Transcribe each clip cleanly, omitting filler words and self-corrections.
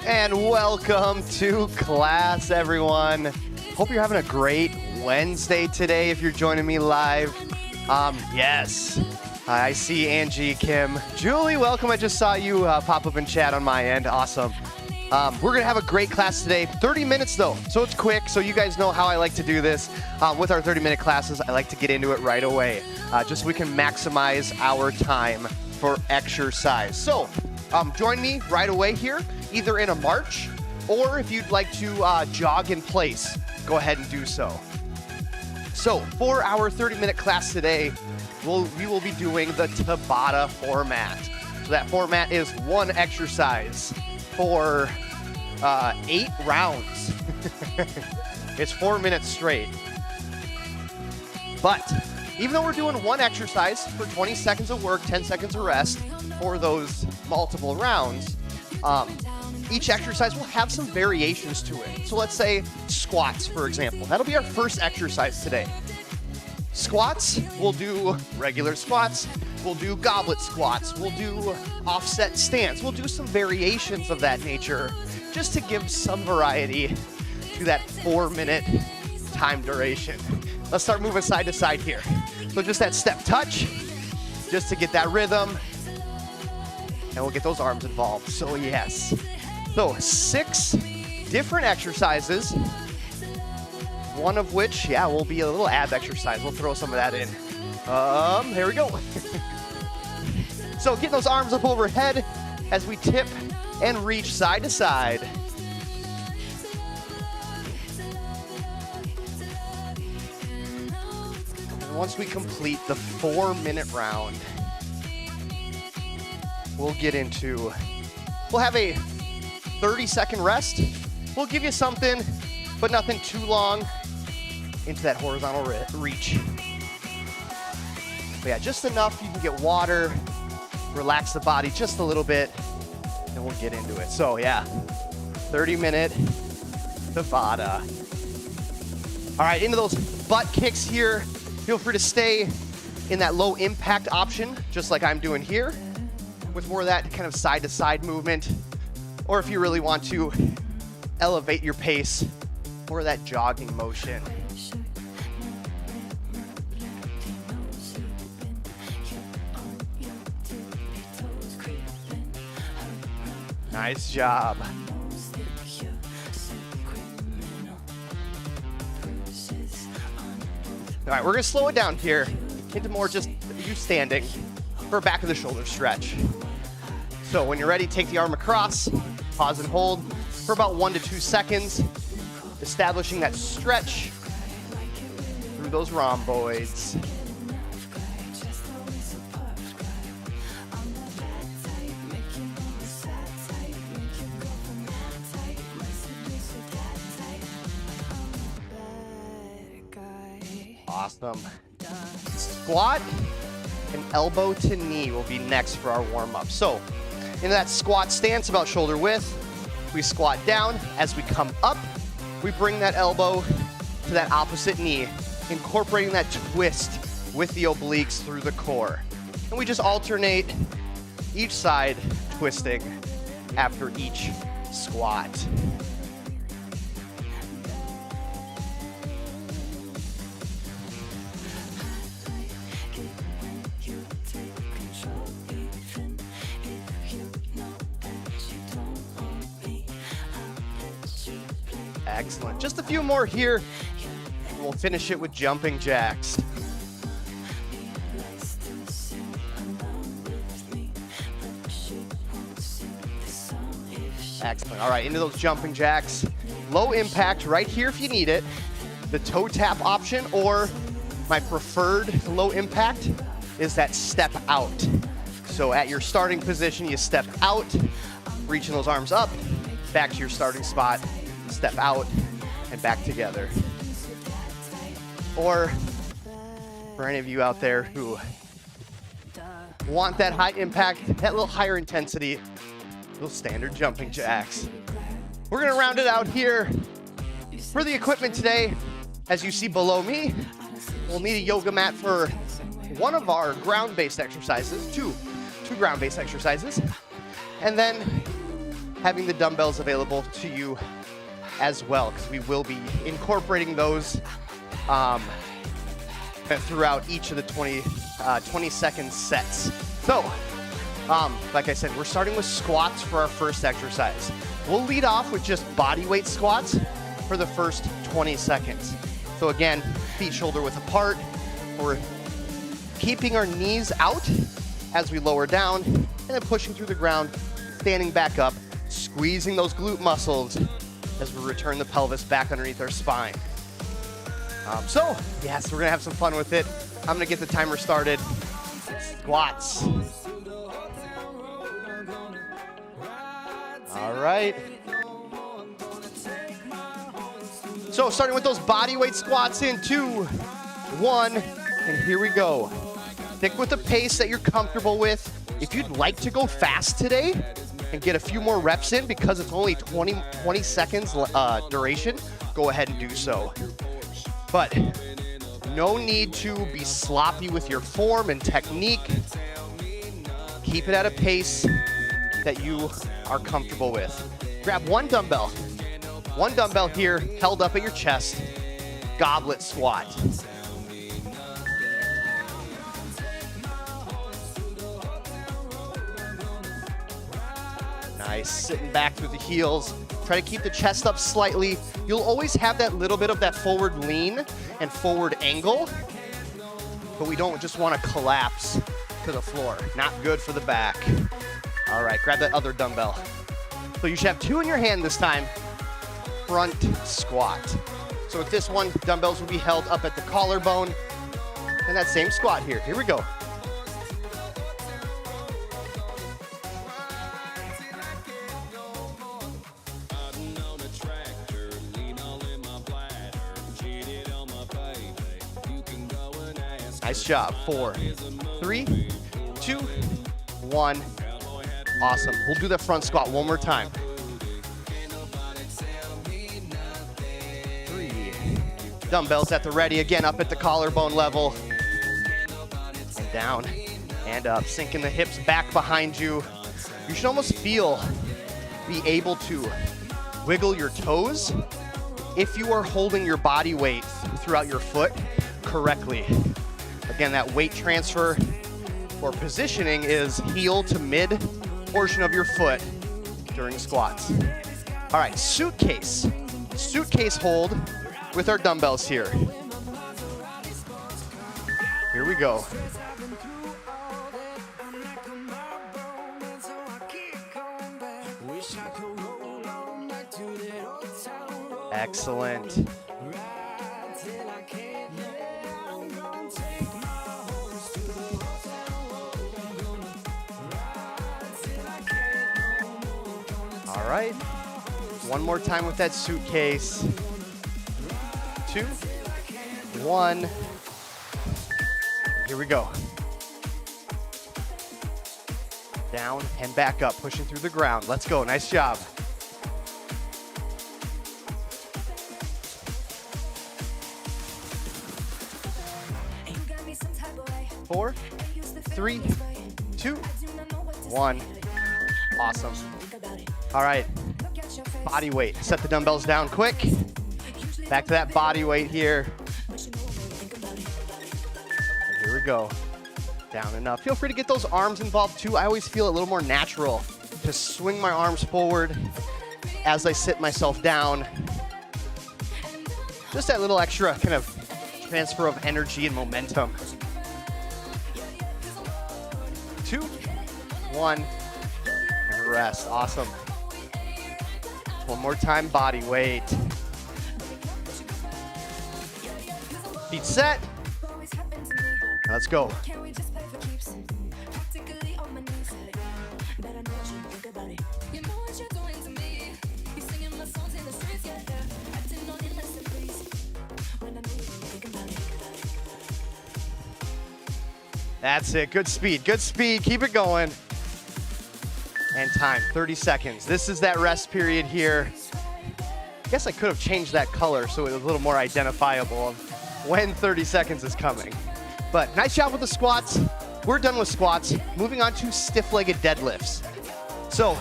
And welcome to class, everyone. Hope you're having a great Wednesday today if you're joining me live. Yes, I see Angie, Kim, Julie, welcome. I just saw you pop up in chat on my end. Awesome. We're going to have a great class today. 30 minutes, though, so it's quick. So you guys know how I like to do this. With our 30-minute classes, I like to get into it right away, just so we can maximize our time for exercise. So join me right away here, either in a march or if you'd like to jog in place, go ahead and do so. So for our 30-minute class today, we will be doing the Tabata format. So that format is one exercise for 8 rounds. It's 4 minutes straight. But even though we're doing one exercise for 20 seconds of work, 10 seconds of rest for those multiple rounds, each exercise will have some variations to it. So let's say squats, for example. That'll be our first exercise today. Squats, we'll do regular squats, we'll do goblet squats, we'll do offset stance, we'll do some variations of that nature just to give some variety to that 4-minute time duration. Let's start moving side to side here. So just that step touch, just to get that rhythm, and we'll get those arms involved. So yes. So 6 different exercises, one of which, will be a little ab exercise. We'll throw some of that in. Here we go. So getting those arms up overhead as we tip and reach side to side. And once we complete the 4-minute round, we'll have a 30-second rest. We'll give you something, but nothing too long into that horizontal reach. But yeah, just enough you can get water, relax the body just a little bit, and we'll get into it. So yeah, 30-minute Tabata. All right, into those butt kicks here. Feel free to stay in that low impact option, just like I'm doing here, with more of that kind of side to side movement. Or if you really want to elevate your pace, more of that jogging motion. Nice job. All right, we're gonna slow it down here into more just you standing for a back of the shoulder stretch. So when you're ready, take the arm across, pause and hold for about 1 to 2 seconds, establishing that stretch through those rhomboids. Awesome. Squat and elbow to knee will be next for our warm-up. So in that squat stance about shoulder width, we squat down. As we come up, we bring that elbow to that opposite knee, incorporating that twist with the obliques through the core. And we just alternate each side twisting after each squat. Excellent. Just a few more here, and we'll finish it with jumping jacks. Excellent. All right, into those jumping jacks. Low impact right here if you need it. The toe tap option, or my preferred low impact, is that step out. So at your starting position, you step out, reaching those arms up, back to your starting spot, step out, and back together. Or for any of you out there who want that high impact, that little higher intensity, little standard jumping jacks. We're gonna round it out here. For the equipment today, as you see below me, we'll need a yoga mat for one of our ground-based exercises, two ground-based exercises. And then having the dumbbells available to you as well, because we will be incorporating those throughout each of the 20-second sets. So, like I said, we're starting with squats for our first exercise. We'll lead off with just body weight squats for the first 20 seconds. So again, feet shoulder width apart. We're keeping our knees out as we lower down, and then pushing through the ground, standing back up, squeezing those glute muscles as we return the pelvis back underneath our spine. So, yes, we're gonna have some fun with it. I'm gonna get the timer started. Squats. All right. So, starting with those body weight squats in 2, 1, and here we go. Stick with the pace that you're comfortable with. If you'd like to go fast today and get a few more reps in because it's only 20 seconds duration, go ahead and do so. But no need to be sloppy with your form and technique. Keep it at a pace that you are comfortable with. Grab one dumbbell. One dumbbell here held up at your chest. Goblet squat. Nice, sitting back through the heels. Try to keep the chest up slightly. You'll always have that little bit of that forward lean and forward angle, but we don't just want to collapse to the floor. Not good for the back. All right, grab that other dumbbell. So you should have 2 in your hand this time. Front squat. So with this one, dumbbells will be held up at the collarbone, and that same squat here. Here we go. Nice job. 4, 3, 2, 1. Awesome. We'll do the front squat one more time. 3. Dumbbells at the ready. Again, up at the collarbone level. And down and up. Sinking the hips back behind you. You should almost be able to wiggle your toes if you are holding your body weight throughout your foot correctly. Again, that weight transfer or positioning is heel to mid portion of your foot during squats. All right, suitcase hold with our dumbbells here. Here we go. Excellent. All right, one more time with that suitcase. 2, 1. Here we go. Down and back up, pushing through the ground. Let's go, nice job. 4, 3, 2, 1. Awesome. All right, body weight. Set the dumbbells down quick. Back to that body weight here. And here we go. Down and up. Feel free to get those arms involved too. I always feel a little more natural to swing my arms forward as I sit myself down. Just that little extra kind of transfer of energy and momentum. 2, 1, and rest. Awesome. One more time, body weight. Feet set. Let's go. That's it. Good speed. Good speed. Keep it going. And time, 30 seconds. This is that rest period here. I guess I could have changed that color so it was a little more identifiable of when 30 seconds is coming. But nice job with the squats. We're done with squats. Moving on to stiff-legged deadlifts. So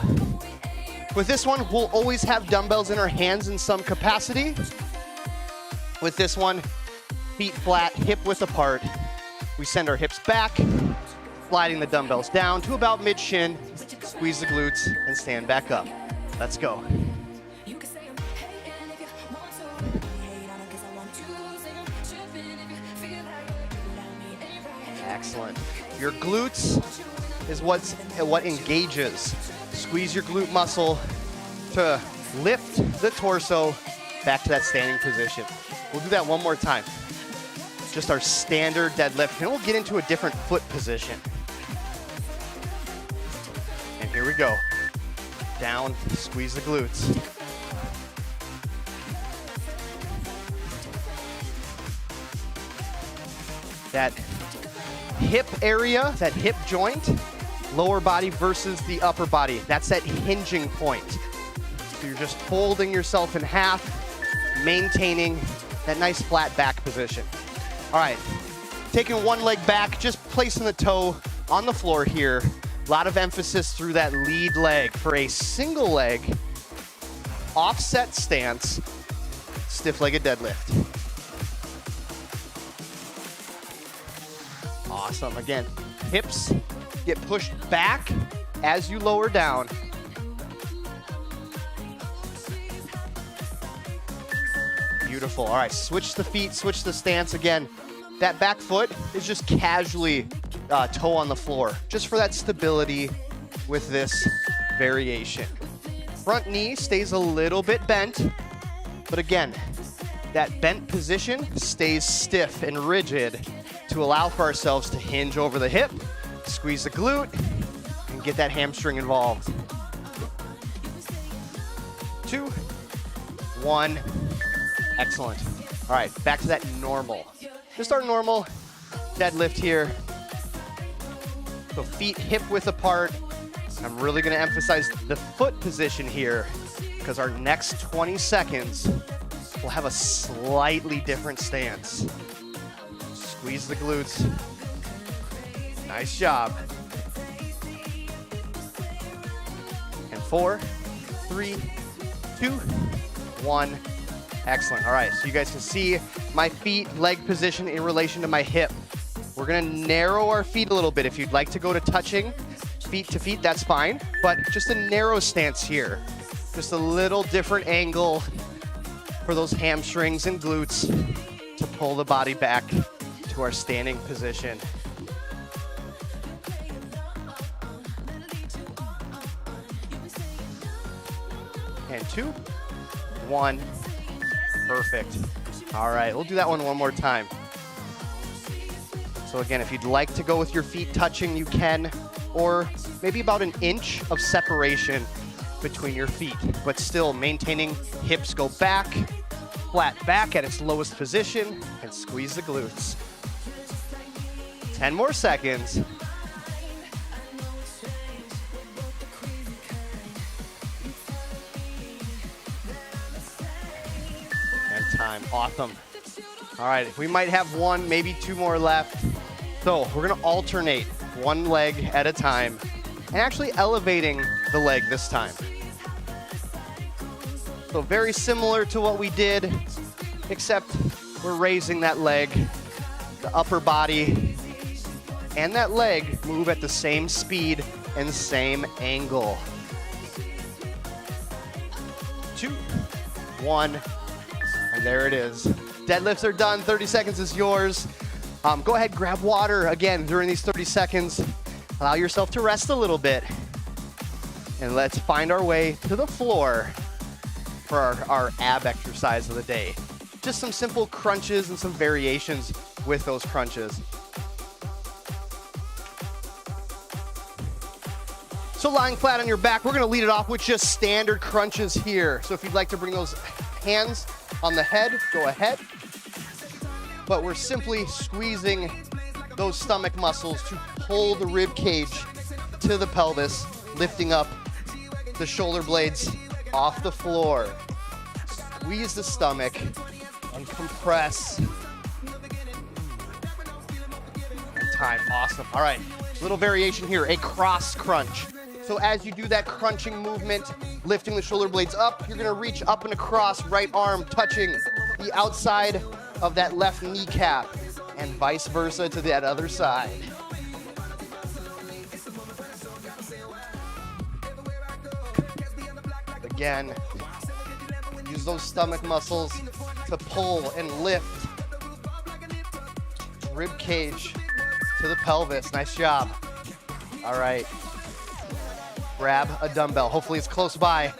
With this one, we'll always have dumbbells in our hands in some capacity. With this one, feet flat, hip width apart. We send our hips back, sliding the dumbbells down to about mid-shin, squeeze the glutes, and stand back up. Let's go. Excellent. Your glutes is what engages. Squeeze your glute muscle to lift the torso back to that standing position. We'll do that one more time. Just our standard deadlift, and we'll get into a different foot position. And here we go. Down, squeeze the glutes. That hip area, that hip joint, lower body versus the upper body, that's that hinging point. So you're just folding yourself in half, maintaining that nice flat back position. All right, taking one leg back, just placing the toe on the floor here. A lot of emphasis through that lead leg for a single leg, offset stance, stiff-legged deadlift. Awesome. Again, hips get pushed back as you lower down. Beautiful. All right, switch the feet, switch the stance. Again, that back foot is just casually toe on the floor, just for that stability with this variation. Front knee stays a little bit bent, but again, that bent position stays stiff and rigid to allow for ourselves to hinge over the hip, squeeze the glute, and get that hamstring involved. 2, 1, excellent. All right, back to that normal. Just our normal deadlift here. So feet hip width apart. I'm really gonna emphasize the foot position here because our next 20 seconds will have a slightly different stance. Squeeze the glutes. Nice job. And 4, 3, 2, 1. Excellent. All right, so you guys can see my feet, leg position in relation to my hip. We're gonna narrow our feet a little bit. If you'd like to go to touching feet to feet, that's fine, but just a narrow stance here. Just a little different angle for those hamstrings and glutes to pull the body back to our standing position. And 2, 1, perfect. All right, we'll do that one more time. So again, if you'd like to go with your feet touching, you can, or maybe about an inch of separation between your feet, but still maintaining hips go back, flat back at its lowest position, and squeeze the glutes. 10 more seconds. And time, awesome. All right, we might have one, maybe 2 more left. So we're gonna alternate one leg at a time and actually elevating the leg this time. So very similar to what we did, except we're raising that leg, the upper body, and that leg move at the same speed and same angle. 2, 1, and there it is. Deadlifts are done, 30 seconds is yours. Go ahead, grab water again during these 30 seconds. Allow yourself to rest a little bit. And let's find our way to the floor for our ab exercise of the day. Just some simple crunches and some variations with those crunches. So lying flat on your back, we're gonna lead it off with just standard crunches here. So if you'd like to bring those hands on the head, go ahead. But we're simply squeezing those stomach muscles to pull the rib cage to the pelvis, lifting up the shoulder blades off the floor. Squeeze the stomach and compress. And time, awesome. All right, little variation here, a cross crunch. So as you do that crunching movement, lifting the shoulder blades up, you're gonna reach up and across, right arm touching the outside of that left kneecap, and vice versa to that other side. Again, use those stomach muscles to pull and lift. Rib cage to the pelvis. Nice job. All right. Grab a dumbbell. Hopefully it's close by.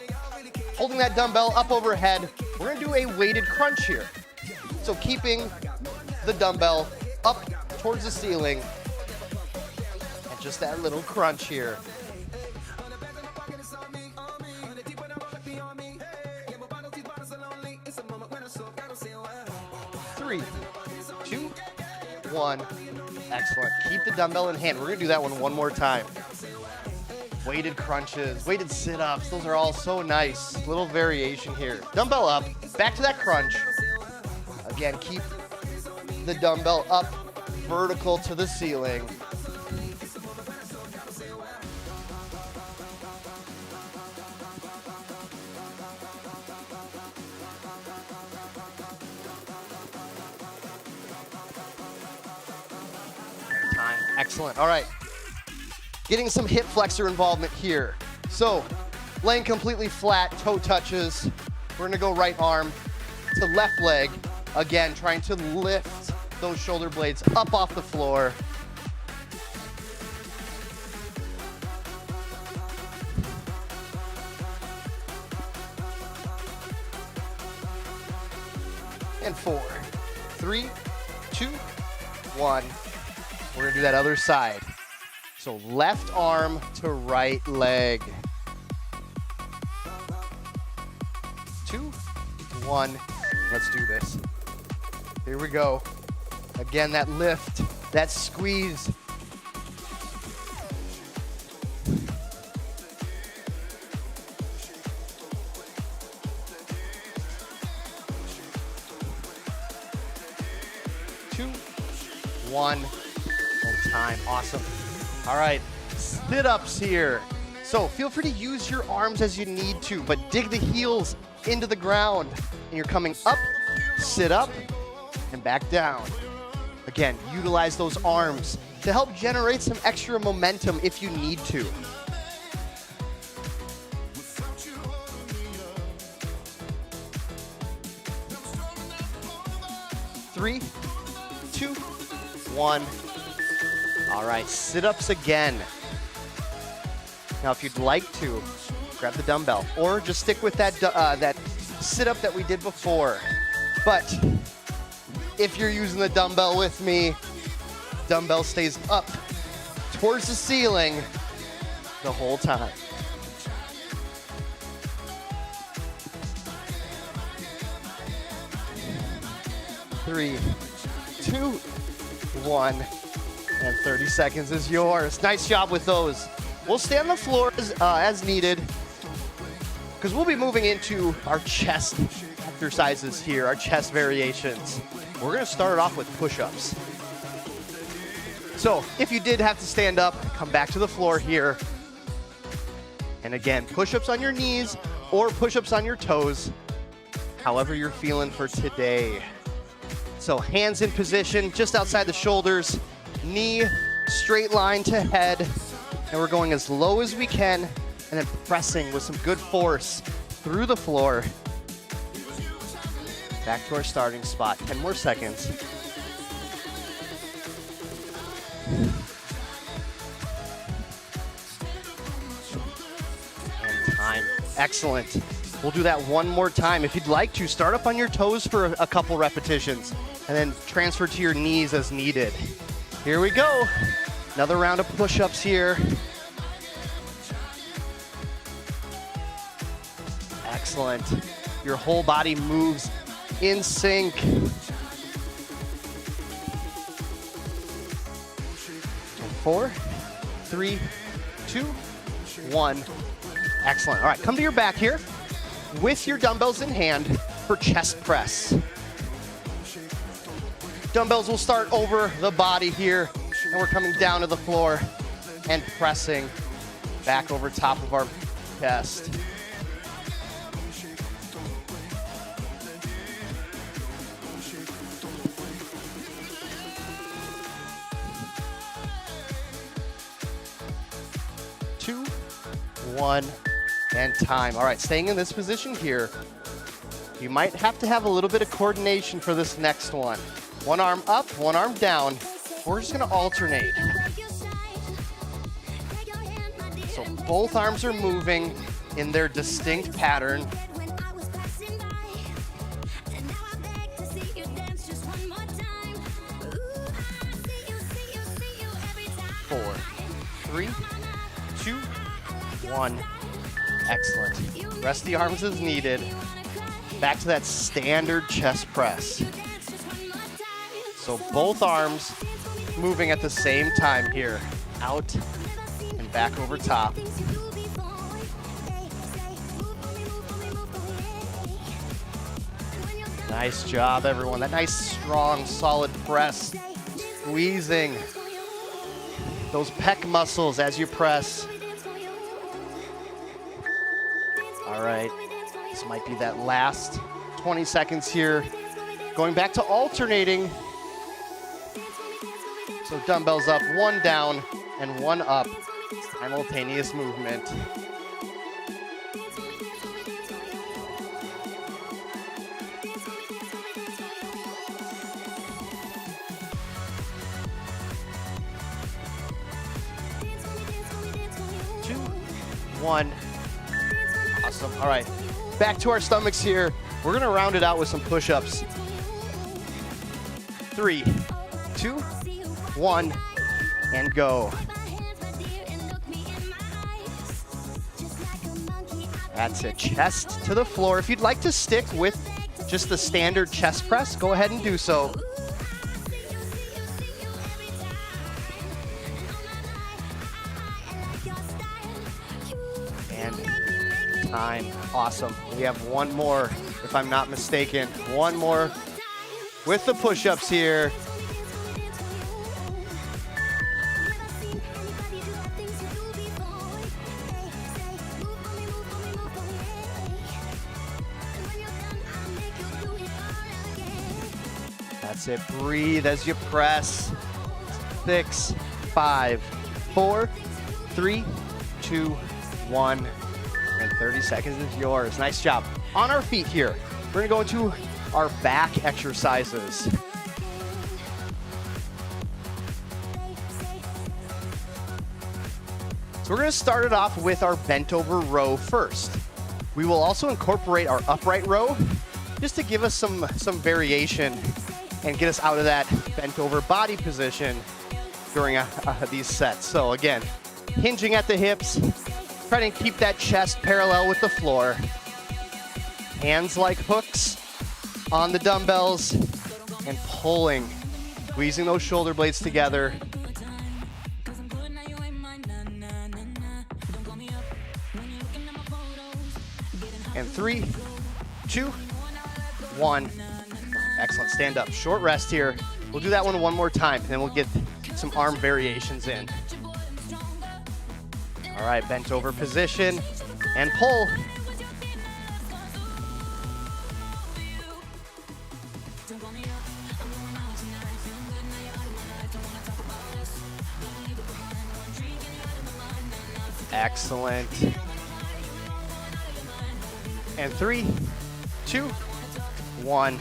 Holding that dumbbell up overhead, we're gonna do a weighted crunch here. So keeping the dumbbell up towards the ceiling, and just that little crunch here. 3, 2, 1. Excellent. Keep the dumbbell in hand. We're gonna do that one more time. Weighted crunches, weighted sit-ups, those are all so nice. Little variation here. Dumbbell up, back to that crunch. Again, keep the dumbbell up, vertical to the ceiling. Time, excellent, all right. Getting some hip flexor involvement here. So, laying completely flat, toe touches. We're gonna go right arm to left leg. Again, trying to lift those shoulder blades up off the floor. And 4, 3, 2, 1. We're gonna do that other side. So left arm to right leg. 2, 1, let's do this. Here we go. Again, that lift, that squeeze. Two, 1, and time, awesome. All right, sit-ups here. So feel free to use your arms as you need to, but dig the heels into the ground. And you're coming up, sit up, and back down. Again, utilize those arms to help generate some extra momentum if you need to. Three, 2, 1. All right, sit-ups again. Now, if you'd like to, grab the dumbbell, or just stick with that that sit-up that we did before. But if you're using the dumbbell with me, dumbbell stays up towards the ceiling the whole time. Three, 2, 1. And 30 seconds is yours. Nice job with those. We'll stay on the floor as needed, because we'll be moving into our chest exercises here, our chest variations. We're gonna start it off with push-ups. So if you did have to stand up, come back to the floor here. And again, push-ups on your knees or push-ups on your toes, however you're feeling for today. So hands in position just outside the shoulders, knee straight line to head, and we're going as low as we can, and then pressing with some good force through the floor. Back to our starting spot, 10 more seconds. And time, excellent. We'll do that one more time. If you'd like to, start up on your toes for a couple repetitions, and then transfer to your knees as needed. Here we go. Another round of push-ups here. Excellent. Your whole body moves in sync. 4, 3, 2, 1. Excellent. All right, come to your back here with your dumbbells in hand for chest press. Dumbbells will start over the body here, and we're coming down to the floor and pressing back over top of our chest. Two, one, and time. All right, staying in this position here. You might have to have a little bit of coordination for this next one. One arm up, one arm down. We're just gonna alternate. So both arms are moving in their distinct pattern. 4, 3, 2, 1. Excellent. Rest the arms as needed. Back to that standard chest press. So both arms moving at the same time here. Out and back over top. Nice job, everyone. That nice, strong, solid press. Squeezing those pec muscles as you press. All right. This might be that last 20 seconds here. Going back to alternating. So dumbbells up, one down and one up. Simultaneous movement. Two, one. Awesome. All right. Back to our stomachs here. We're gonna round it out with some push-ups. 3, 2, 1, and go. That's it, chest to the floor. If you'd like to stick with just the standard chest press, go ahead and do so. And time. Awesome. We have one more, if I'm not mistaken. One more with the push-ups here. That's it. Breathe as you press. 6, 5, 4, 3, 2, 1. And 30 seconds is yours. Nice job. On our feet here, we're gonna go into our back exercises. So we're gonna start it off with our bent over row first. We will also incorporate our upright row just to give us some variation and get us out of that bent over body position during these sets. So again, hinging at the hips, try to keep that chest parallel with the floor. Hands like hooks on the dumbbells and pulling, squeezing those shoulder blades together. And 3, 2, 1. Excellent, stand up, short rest here. We'll do that one more time, and then we'll get some arm variations in. All right, bent over position and pull. Excellent. And 3, 2, 1.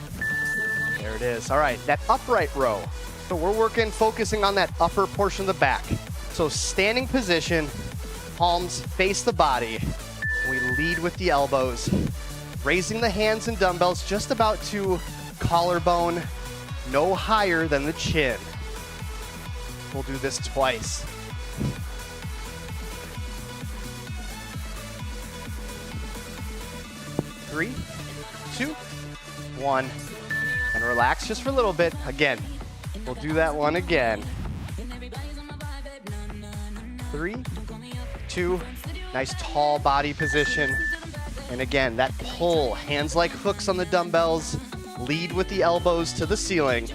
There it is. All right, that upright row. So we're focusing on that upper portion of the back. So standing position, palms face the body. We lead with the elbows, raising the hands and dumbbells just about to collarbone, no higher than the chin. We'll do this twice. Three, 2, 1, and relax just for a little bit. Again, we'll do that one again. 3, 2, nice tall body position. And again, that pull, hands like hooks on the dumbbells, lead with the elbows to the ceiling.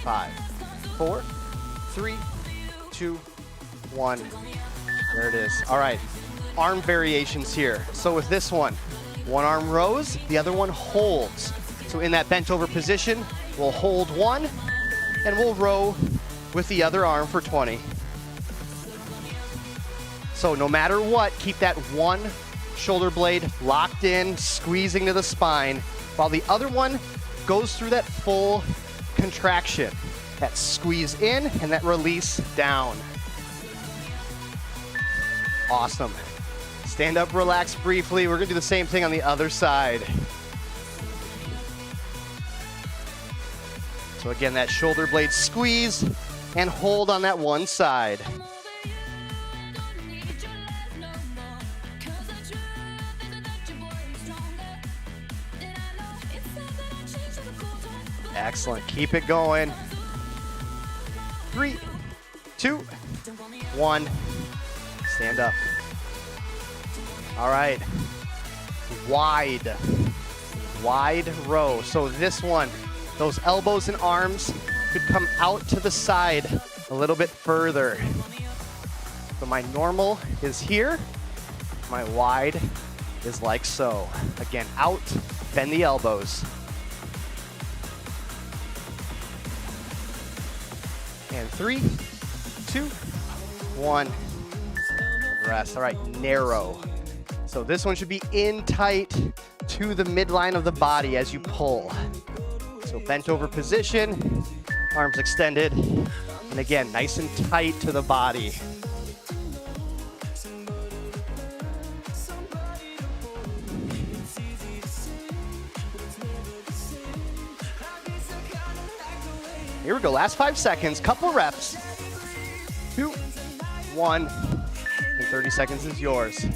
5, 4, 3, 2, 1. There it is. All right, arm variations here. So with this one arm rows, the other one holds. So in that bent over position, we'll hold one and we'll row with the other arm for 20. So no matter what, keep that one shoulder blade locked in, squeezing to the spine, while the other one goes through that full contraction. That squeeze in and that release down. Awesome. Stand up, relax briefly. We're gonna do the same thing on the other side. So again, that shoulder blade squeeze and hold on that one side. Excellent, keep it going. 3, 2, 1, stand up. All right, wide row. So this one, those elbows and arms could come out to the side a little bit further. So my normal is here, my wide is like so. Again, out, bend the elbows. And 3, 2, 1, rest. All right, narrow. So this one should be in tight to the midline of the body as you pull. So bent over position, arms extended, and again, nice and tight to the body. Here we go, last 5 seconds, couple reps. 2, 1, and 30 seconds is yours.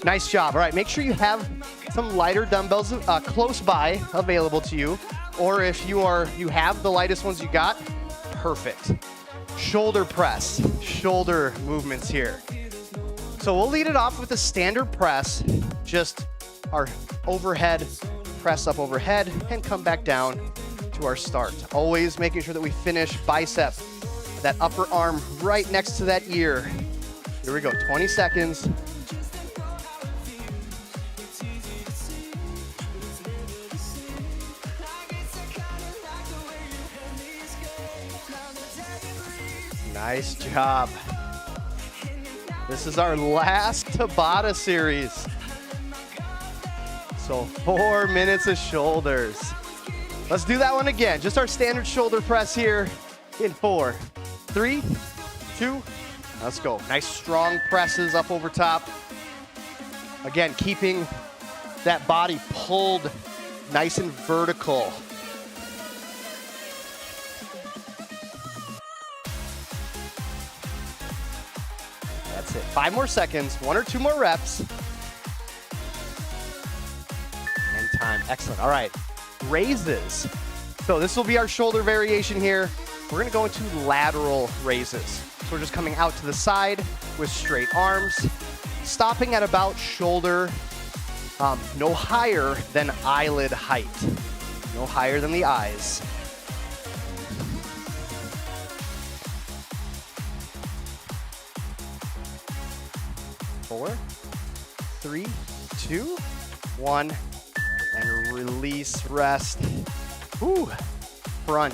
Nice job. All right, make sure you have some lighter dumbbells close by available to you, or if you have the lightest ones you got, perfect. Shoulder press, shoulder movements here. So we'll lead it off with a standard press, just our overhead, press up overhead, and come back down to our start. Always making sure that we finish bicep, that upper arm right next to that ear. Here we go, 20 seconds. Nice job. This is our last Tabata series. So 4 minutes of shoulders. Let's do that one again. Just our standard shoulder press here in 4, 3, 2, let's go. Nice strong presses up over top. Again, keeping that body pulled nice and vertical. That's it. 5 more seconds, 1 or 2 more reps. And time, excellent. All right. Raises. So this will be our shoulder variation here. We're gonna go into lateral raises. So we're just coming out to the side with straight arms, stopping at about shoulder, no higher than eyelid height. No higher than the eyes. Four, 3, 2, 1. And release, rest. Ooh, front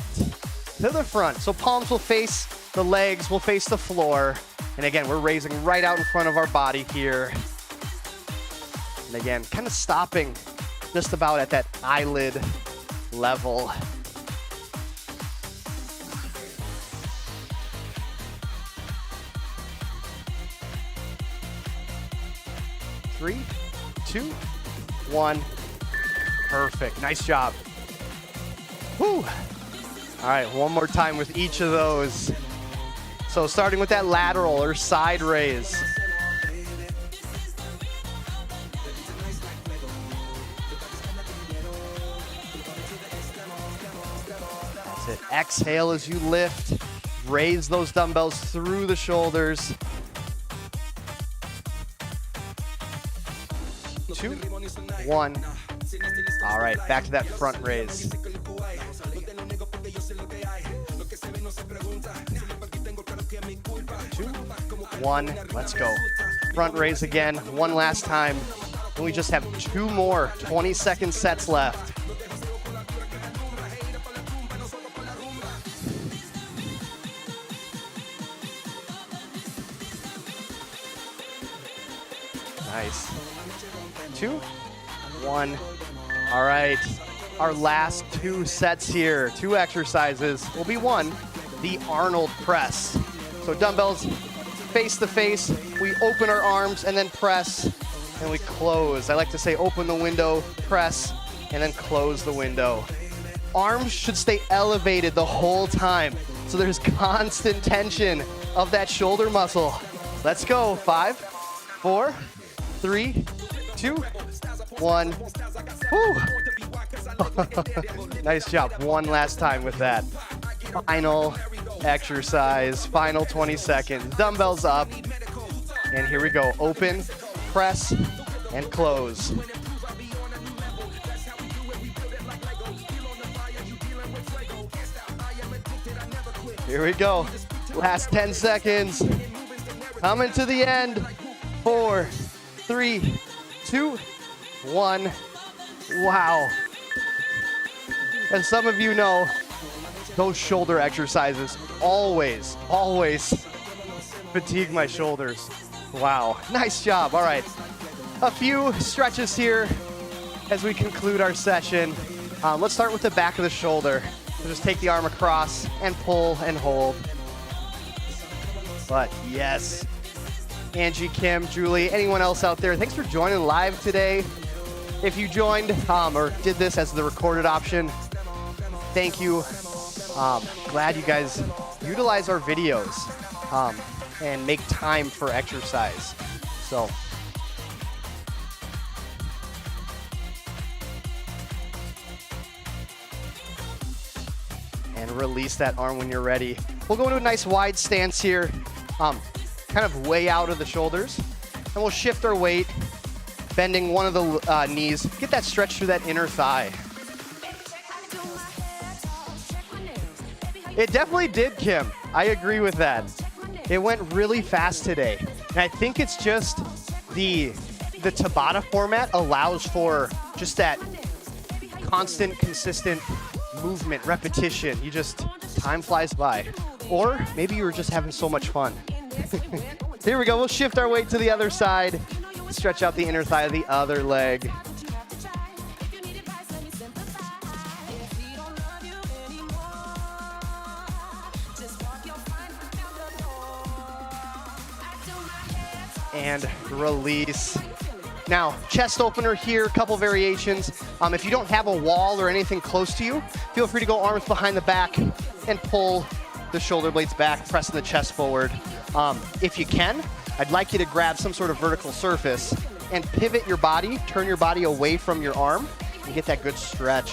to the front. So palms will face the legs, will face the floor. And again, we're raising right out in front of our body here. And again, kind of stopping just about at that eyelid level. Three, 2, 1. Perfect, nice job. Whew. All right, one more time with each of those. So starting with that lateral or side raise. That's it, exhale as you lift. Raise those dumbbells through the shoulders. 2, 1. All right, back to that front raise. 2, 1, let's go. Front raise again, one last time. And we just have 2 more 20-second sets left. Nice. 2, 1. All right. Our last 2 sets here, 2 exercises, will be 1, the Arnold press. So dumbbells face to face, we open our arms and then press, and we close. I like to say open the window, press, and then close the window. Arms should stay elevated the whole time, so there's constant tension of that shoulder muscle. Let's go. 5, 4, 3, 2, 1. Woo. Nice job. One last time with that. Final exercise, final 20 seconds. Dumbbells up. And here we go. Open, press, and close. Here we go. Last 10 seconds. Coming to the end. 4, 3, 2, 1. Wow. As some of you know, those shoulder exercises always fatigue my shoulders. Wow, nice job. All right, a few stretches here as we conclude our session. Let's start with the back of the shoulder. So just take the arm across and pull and hold. But yes, Angie, Kim, Julie, anyone else out there, thanks for joining live today. If you joined or did this as the recorded option, thank you. Glad you guys utilize our videos and make time for exercise. So, and release that arm when you're ready. We'll go into a nice wide stance here, kind of way out of the shoulders, and we'll shift our weight, bending one of the knees. Get that stretch through that inner thigh. It definitely did, Kim. I agree with that. It went really fast today. And I think it's just the Tabata format allows for just that constant, consistent movement, repetition. Time flies by. Or maybe you were just having so much fun. Here we go. We'll shift our weight to the other side. Stretch out the inner thigh of the other leg. And release. Now, chest opener here, a couple variations. If you don't have a wall or anything close to you, feel free to go arms behind the back and pull the shoulder blades back, pressing the chest forward. If you can, I'd like you to grab some sort of vertical surface and pivot your body, turn your body away from your arm, and get that good stretch.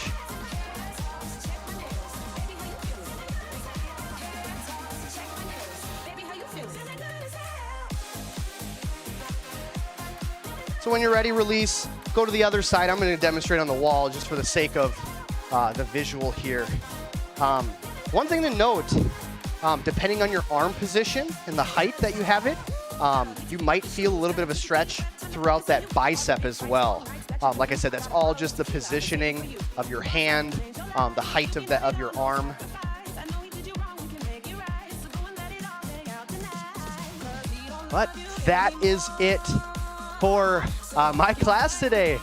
So when you're ready, release, go to the other side. I'm going to demonstrate on the wall just for the sake of the visual here. One thing to note, depending on your arm position and the height that you have it, you might feel a little bit of a stretch throughout that bicep as well. Like I said, that's all just the positioning of your hand, the height of your arm. But that is it for my class today.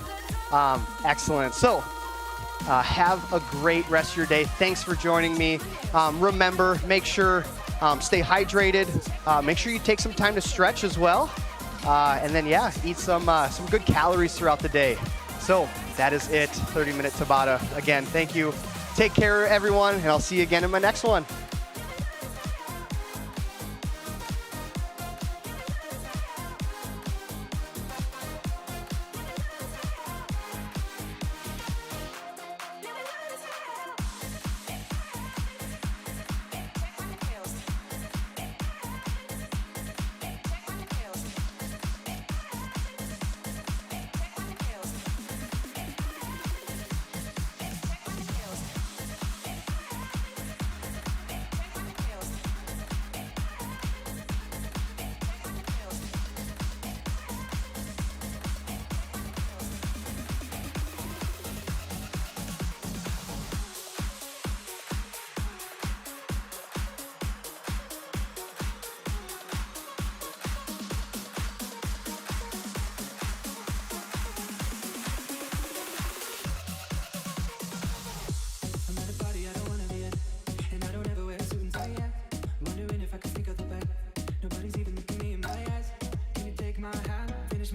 Excellent. So have a great rest of your day. Thanks for joining me. Remember, make sure stay hydrated. Make sure you take some time to stretch as well. And then, yeah, eat some good calories throughout the day. So that is it. 30-minute Tabata. Again, thank you. Take care, everyone, and I'll see you again in my next one.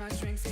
my drinks.